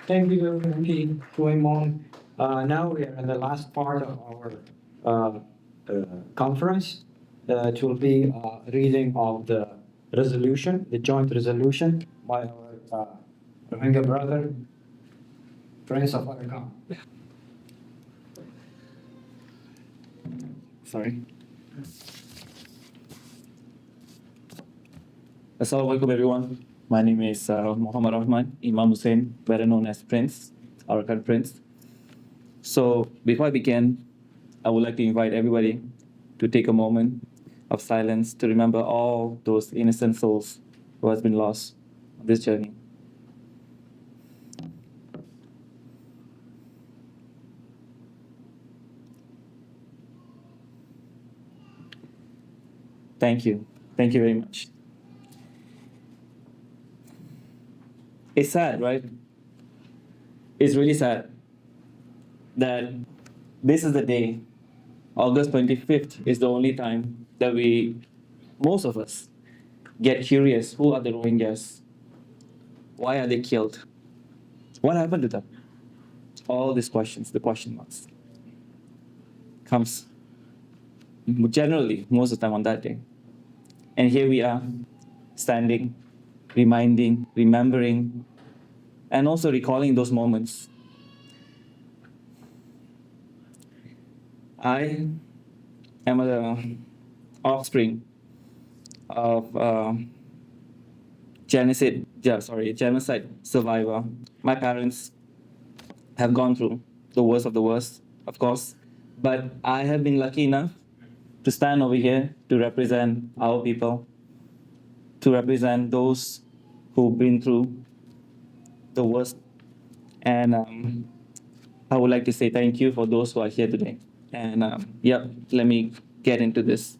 Thank you, Keep going on. Now we are in the last part of our uh, conference. It will be reading of the resolution, the joint resolution by our Rohingya brother, Prince of Arakan. Sorry. Assalamualaikum everyone. My name is Muhammad Rahman, Imam Hussein, better known as Prince, Arakan Prince. So before I begin, I would like to invite everybody to take a moment of silence to remember all those innocent souls who has been lost on this journey. Thank you. Thank you very much. It's sad, right? It's really sad that this is the day, August 25th is the only time that most of us, get curious who are the Rohingyas? Why are they killed? What happened to them? All these questions, the question marks, comes generally most of the time on that day. And here we are, standing, reminding, remembering, and also recalling those moments. I am the offspring of genocide survivor. My parents have gone through the worst of the worst, of course, but I have been lucky enough to stand over here to represent our people, to represent those who've been through the worst. And I would like to say thank you for those who are here today. And let me get into this.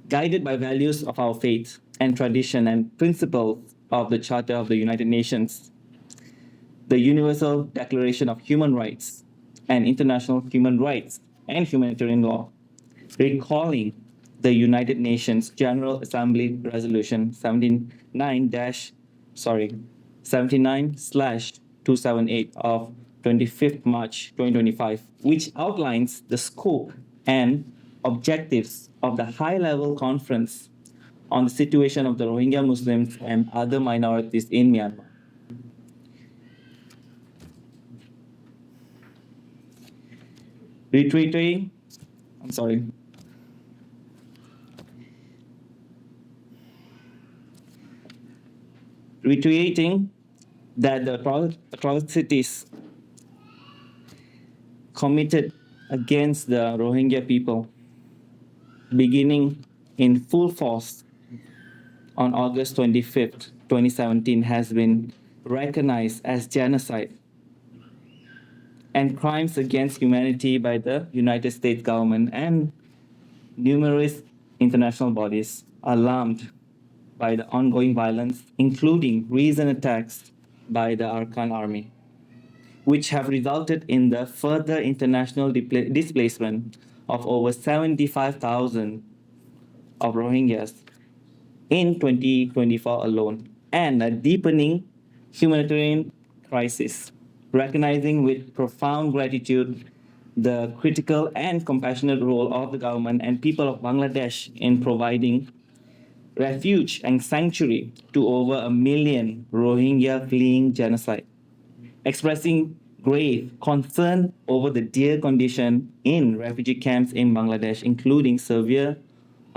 Guided by values of our faith and tradition and principles of the Charter of the United Nations, the Universal Declaration of Human Rights, and international human rights and humanitarian law, recalling the United Nations General Assembly Resolution 79/278 of 25th March 2025, which outlines the scope and objectives of the high-level conference on the situation of the Rohingya Muslims and other minorities in Myanmar. Reiterating, I'm sorry. Reiterating that the atrocities committed against the Rohingya people, beginning in full force on August 25th, 2017, has been recognized as genocide and crimes against humanity by the United States government and numerous international bodies, alarmed by the ongoing violence, including recent attacks by the Arakan army, which have resulted in the further international displacement of over 75,000 of Rohingyas in 2024 alone, and a deepening humanitarian crisis, recognizing with profound gratitude the critical and compassionate role of the government and people of Bangladesh in providing refuge and sanctuary to over 1 million Rohingya fleeing genocide, expressing grave concern over the dire condition in refugee camps in Bangladesh, including severe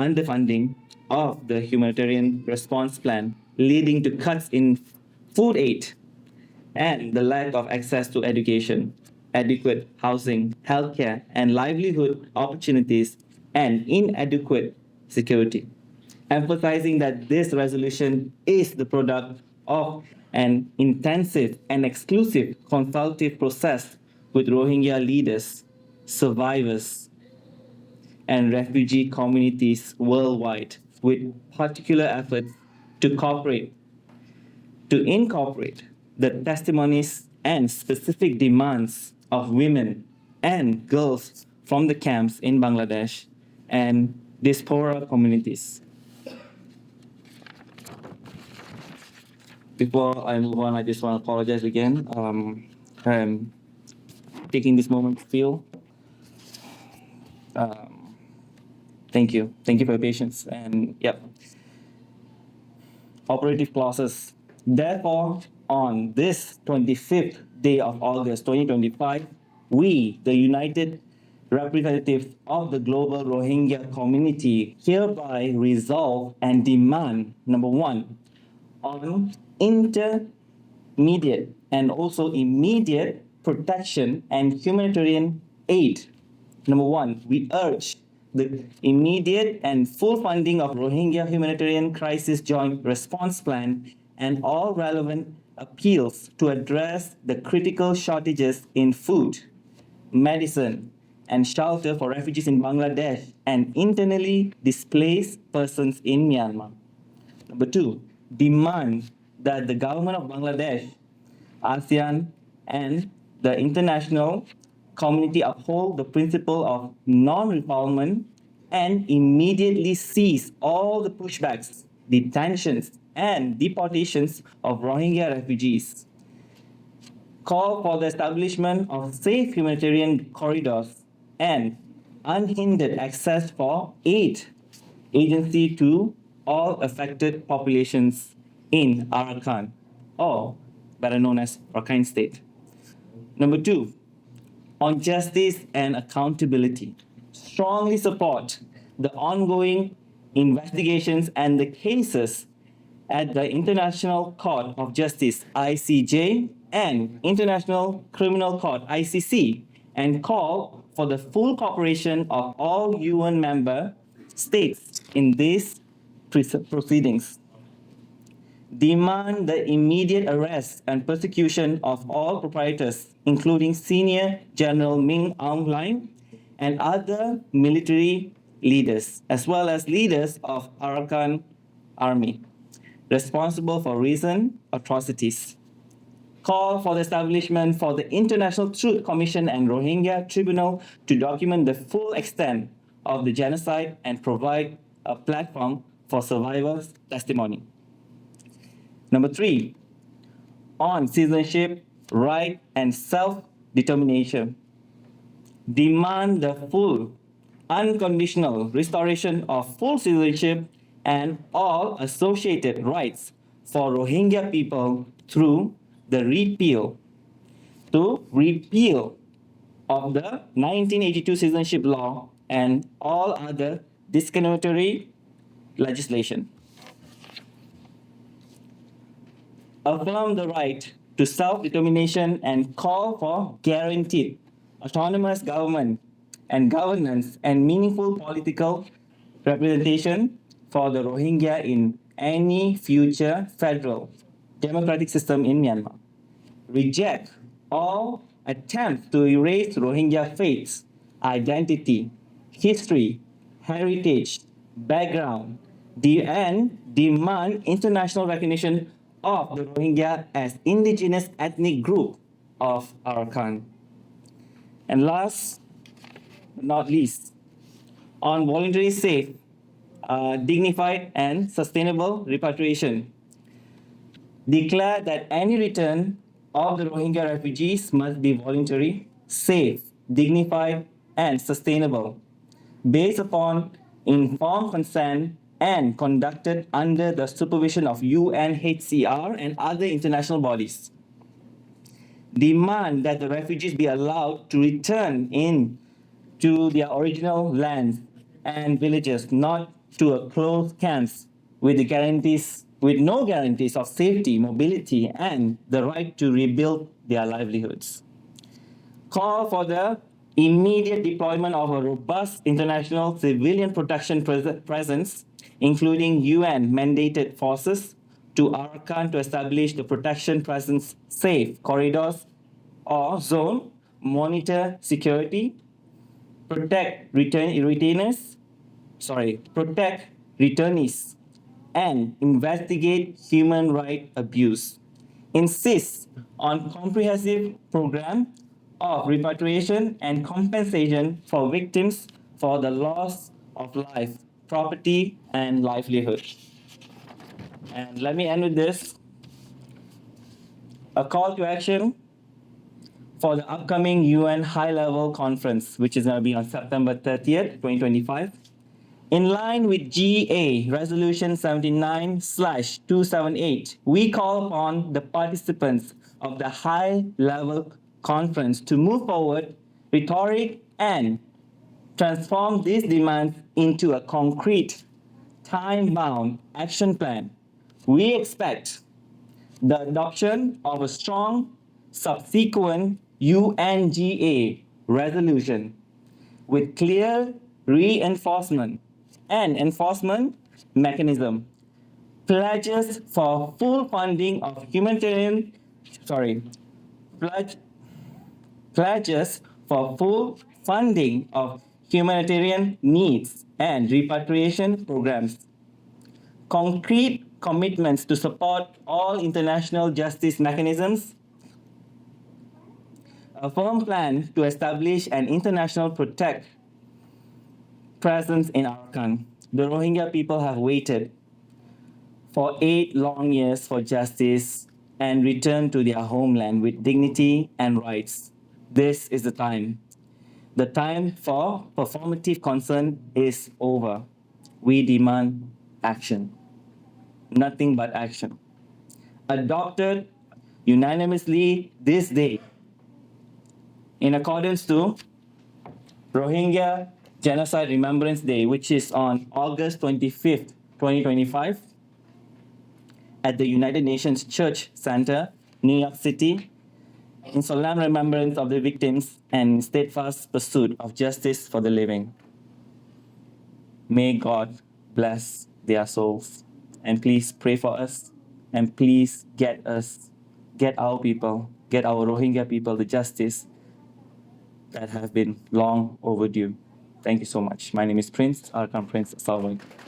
underfunding of the humanitarian response plan, leading to cuts in food aid and the lack of access to education, adequate housing, healthcare, and livelihood opportunities, and inadequate security. Emphasizing that this resolution is the product of an intensive and exclusive consultative process with Rohingya leaders, survivors, and refugee communities worldwide, with particular efforts to incorporate the testimonies and specific demands of women and girls from the camps in Bangladesh and diaspora communities. Before I move on, I just want to apologize again. I'm taking this moment to feel. Um, Thank you. Thank you for your patience. And yep, operative clauses. Therefore, on this 25th day of August 2025, we, the United Representatives of the global Rohingya community, hereby resolve and demand number one, on intermediate and also immediate protection and humanitarian aid. Number one, we urge the immediate and full funding of Rohingya Humanitarian Crisis Joint Response Plan and all relevant appeals to address the critical shortages in food, medicine, and shelter for refugees in Bangladesh and internally displaced persons in Myanmar. Number two, demand that the government of Bangladesh, ASEAN, and the international community uphold the principle of non-refoulement and immediately cease all the pushbacks, detentions, and deportations of Rohingya refugees. Call for the establishment of safe humanitarian corridors and unhindered access for aid agency to all affected populations in Arakan, or better known as Rakhine State. Number two, on justice and accountability. Strongly support the ongoing investigations and the cases at the International Court of Justice (ICJ) and International Criminal Court (ICC) and call for the full cooperation of all UN member states in these proceedings. Demand the immediate arrest and persecution of all proprietors, including Senior General Min Aung Hlaing and other military leaders, as well as leaders of Arakan Army, responsible for recent atrocities. Call for the establishment for the International Truth Commission and Rohingya Tribunal to document the full extent of the genocide and provide a platform for survivors' testimony. Number three, on citizenship, right, and self-determination. Demand the full, unconditional restoration of full citizenship and all associated rights for Rohingya people through the repeal of the 1982 citizenship law and all other discriminatory legislation. Affirm the right to self-determination and call for guaranteed autonomous government and governance and meaningful political representation for the Rohingya in any future federal democratic system in Myanmar. Reject all attempts to erase Rohingya faiths, identity, history, heritage, background, and demand international recognition of the Rohingya as indigenous ethnic group of Arakan. And last but not least, on voluntary, safe, dignified, and sustainable repatriation. Declare that any return of the Rohingya refugees must be voluntary, safe, dignified, and sustainable, based upon informed consent and conducted under the supervision of UNHCR and other international bodies. Demand that the refugees be allowed to return to their original lands and villages, not to a closed camps with no guarantees of safety, mobility, and the right to rebuild their livelihoods. Call for the immediate deployment of a robust international civilian protection presence, including UN-mandated forces, to Arakan to establish the protection presence safe corridors or zone, monitor security, protect protect returnees, and investigate human rights abuse. Insist on comprehensive program of repatriation and compensation for victims for the loss of life, property, and livelihood. And let me end with this. a call to action for the upcoming UN High Level Conference, which is going to be on September 30th, 2025. In line with GA Resolution 79/278, we call upon the participants of the High Level Conference to move forward rhetoric and transform these demands into a concrete, time-bound action plan. We expect the adoption of a strong subsequent UNGA resolution with clear reinforcement and enforcement mechanism, pledges for full funding of humanitarian, sorry, pledge, pledges for full funding of humanitarian needs and repatriation programs, concrete commitments to support all international justice mechanisms, a firm plan to establish an international protect presence in Arakan. The Rohingya people have waited for 8 long years for justice and return to their homeland with dignity and rights. This is the time. The time for performative concern is over. We demand action. Nothing but action. Adopted unanimously this day in accordance to Rohingya Genocide Remembrance Day, which is on August 25th, 2025, at the United Nations Church Center, New York City, in solemn remembrance of the victims and steadfast pursuit of justice for the living. May God bless their souls. And please pray for us. And please get our people, get our Rohingya people the justice that have been long overdue. Thank you so much. My name is Prince, Arakan Prince. Assalamu alaikum.